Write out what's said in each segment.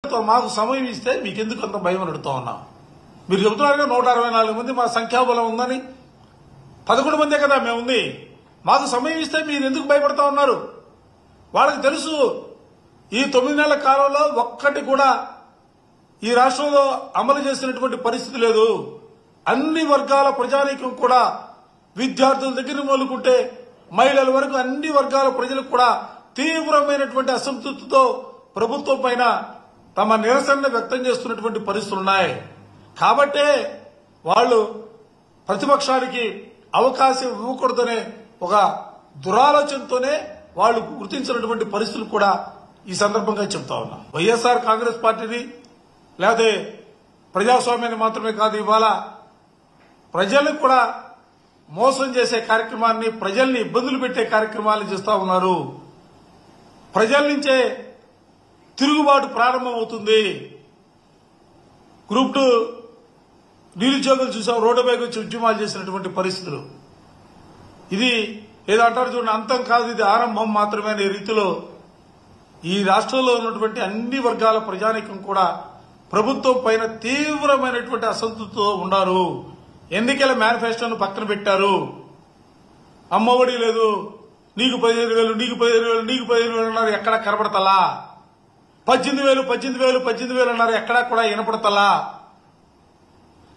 మాకు సమయం ఇస్తే మీకెందుకు అంత భయం అడుగుతా ఉన్నా? మీరు చెబుతున్నారుగా 164 మంది మా సంఖ్యాబలం ఉందని. 11 మందే కదా మేముంది. మాకు సమయం ఇస్తే మీరు ఎందుకు భయపడతా ఉన్నారు? వాళ్ళకి తెలుసు ఈ 9 నెలల కాలంలో ఒక్కటి కూడా ఈ రాష్ట్రంలో అమలు చేసినటువంటి పరిస్థితి లేదు. అన్ని వర్గాల ప్రజానీకం కూడా, విద్యార్థుల దగ్గర మొదలుకుంటే మహిళల వరకు అన్ని వర్గాల ప్రజలకు కూడా తీవ్రమైనటువంటి అసంతృప్తితో ప్రభుత్వం పైన తమ నిరసన వ్యక్తం చేస్తున్నటువంటి పరిస్థితులు ఉన్నాయి. కాబట్టే వాళ్ళు ప్రతిపక్షానికి అవకాశం ఇవ్వకూడదనే ఒక దురాలోచనతోనే వాళ్ళు గుర్తించినటువంటి పరిస్థితులు కూడా ఈ సందర్భంగా చెప్తా ఉన్నా. వైఎస్ఆర్ కాంగ్రెస్ పార్టీని లేకపోతే ప్రజాస్వామ్యాన్ని మాత్రమే కాదు, ఇవాళ ప్రజలకు కూడా మోసం చేసే కార్యక్రమాన్ని, ప్రజల్ని ఇబ్బందులు పెట్టే కార్యక్రమాలను చేస్తా ఉన్నారు. ప్రజల నుంచే తిరుగుబాటు ప్రారంభమవుతుంది. గ్రూప్ 2 నిరుద్యోగులు చూసాం, రోడ్డుపైకి వచ్చి ఉద్యమాలు చేసినటువంటి పరిస్థితులు. ఇది ఏదో అంటారు చూడండి, అంతం కాదు ఇది ఆరంభం మాత్రమే అనే రీతిలో ఈ రాష్ట్రంలో ఉన్నటువంటి అన్ని వర్గాల ప్రజానీకం కూడా ప్రభుత్వం పైన తీవ్రమైనటువంటి అసంతృప్తితో ఉన్నారు. ఎన్నికల మేనిఫెస్టోను పక్కన పెట్టారు. అమ్మఒడి లేదు, నీకు 15,000, నీకు 15,000, నీకు 15,000 అన్నారు, ఎక్కడా కనపడతలా. 18,000 అన్నారు, ఎక్కడా కూడా వినపడతలా.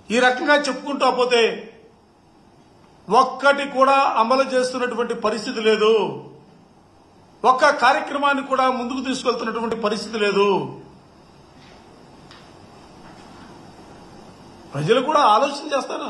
ఈ రకంగా చెప్పుకుంటూ పోతే ఒక్కటి కూడా అమలు చేస్తున్నటువంటి పరిస్థితి లేదు. ఒక్క కార్యక్రమాన్ని కూడా ముందుకు తీసుకెళ్తున్నటువంటి పరిస్థితి లేదు. ప్రజలు కూడా ఆలోచన చేస్తారు.